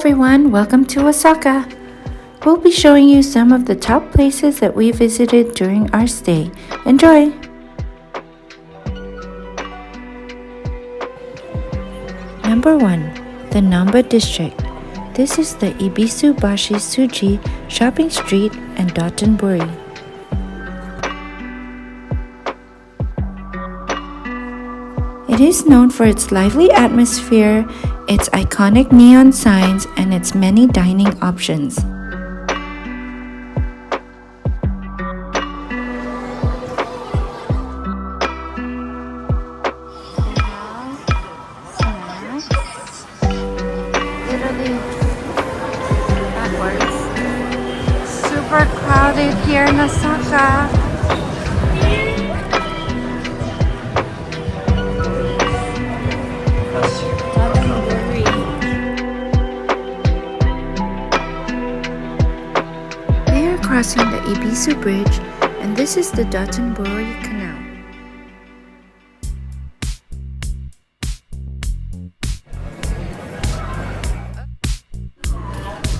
everyone, welcome to Osaka. We'll be showing you some of the top places that we visited during our stay. Enjoy! Number 1. The Namba District. This is the Ibisu-bashi Suji Shopping Street and Dotonbori. It is known for its lively atmosphere, its iconic neon signs, and its many dining options. Literally backwards. Super crowded here in Osaka. Crossing the Ibisu Bridge, and this is the Dotonbori Canal.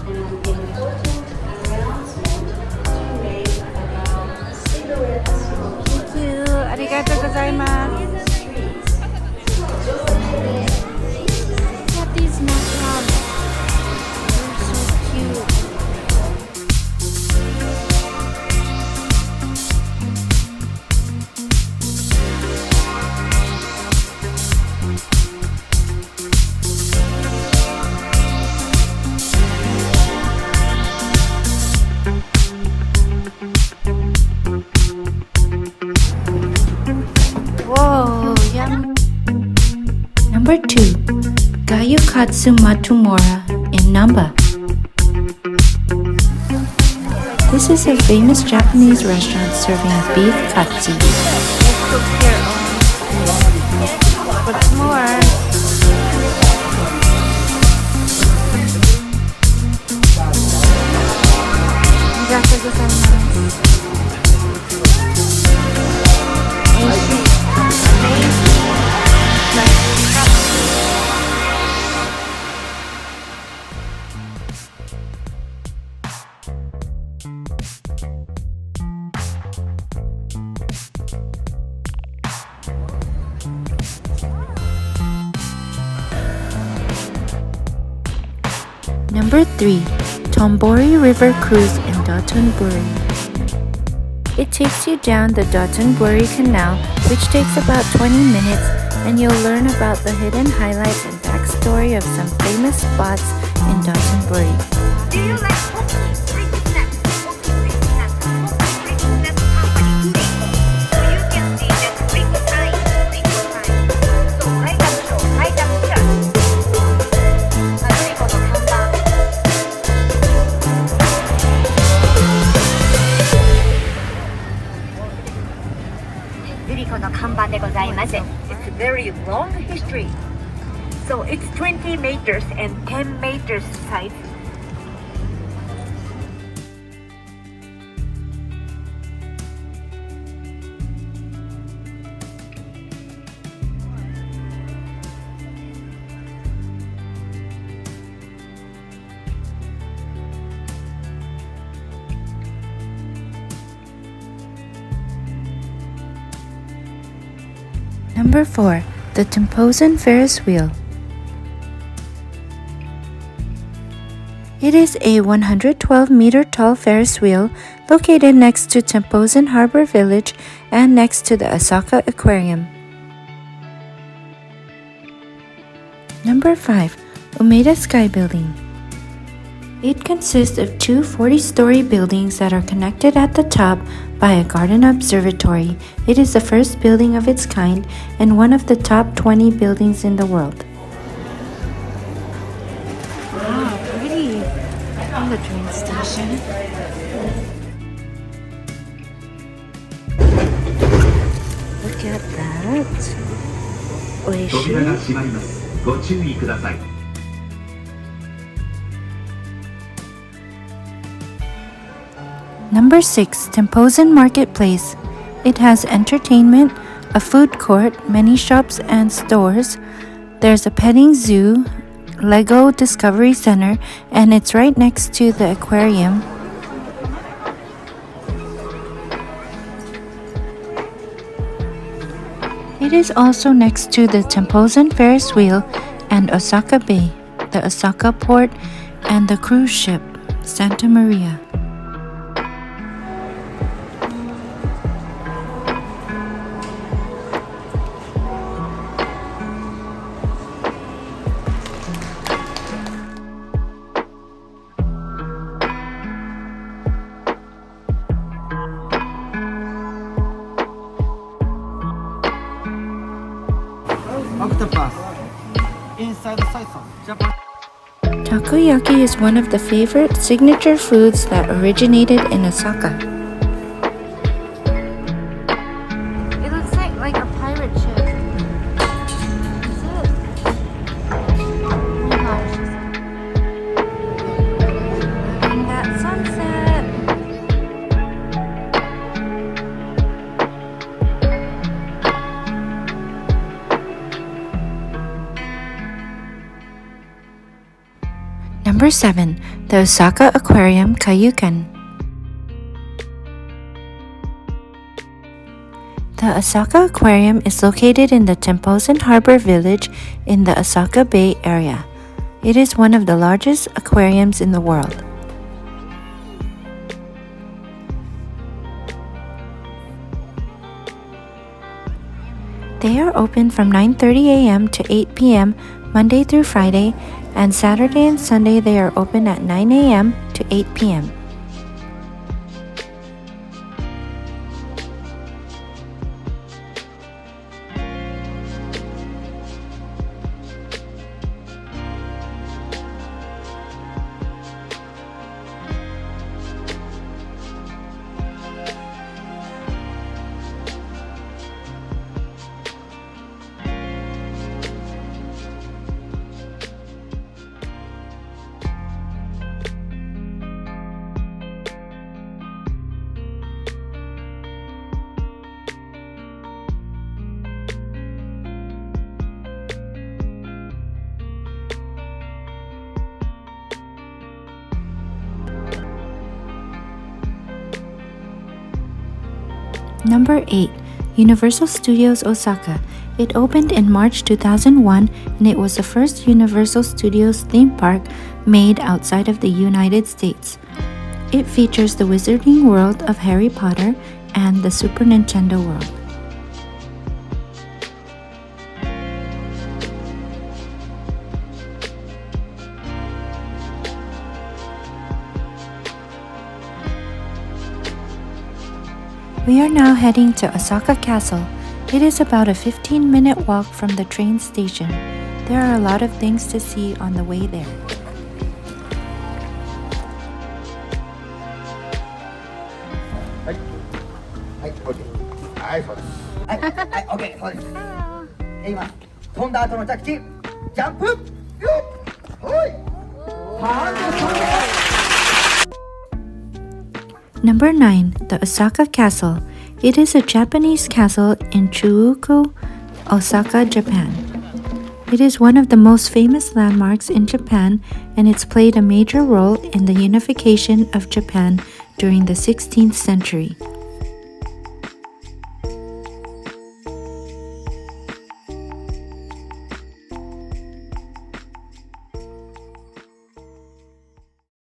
Thank you. Arigatou gozaimasu. Look at these macarons. They're so cute. Whoa, yum. Number 2. Gayukatsu Matsumora in Namba. This is a famous Japanese restaurant serving beef katsu. What's more? Arigatou gozaimasu. Number 3. Tombori River Cruise in Dotonbori. It takes you down the Dotonbori Canal, which takes about 20 minutes, and you'll learn about the hidden highlights and backstory of some famous spots in Dotonbori. Do you like It's a very long history. So it's 20 meters and 10 meters size. Number 4. The Temposan Ferris Wheel. It is a 112-meter tall Ferris wheel located next to Temposan Harbor Village and next to the Osaka Aquarium. Number 5. Umeda Sky Building. It consists of two 40-story buildings that are connected at the top by a garden observatory. It is the first building of its kind and one of the top 20 buildings in the world. Wow, pretty. On the train station. Look at that. Oishi. Number 6. Temposan Marketplace. It has entertainment, a food court, many shops and stores. There's a petting zoo, Lego Discovery Center, and it's right next to the aquarium. It is also next to the Temposan Ferris wheel and Osaka Bay, the Osaka port, and the cruise ship, Santa Maria. Octopus inside the sauce. Japan. Takoyaki is one of the favorite signature foods that originated in Osaka. It looks like a pirate ship. Is it? Oh my gosh. Looking at sunset. Number 7. The Osaka Aquarium Kaiyukan. The Osaka Aquarium is located in the Temposan Harbor Village in the Osaka Bay area. It is one of the largest aquariums in the world. They are open from 9:30 a.m. to 8 p.m. Monday through Friday, and Saturday and Sunday they are open at 9 a.m. to 8 p.m. Number 8. Universal Studios Osaka. It opened in March 2001 and it was the first Universal Studios theme park made outside of the United States. It features the Wizarding World of Harry Potter and the Super Nintendo World. We are now heading to Osaka Castle. It is about a 15-minute walk from the train station. There are a lot of things to see on the way there. Number 9. The Osaka Castle. It is a Japanese castle in Chuuku, Osaka, Japan. It is one of the most famous landmarks in Japan, and it's played a major role in the unification of Japan during the 16th century.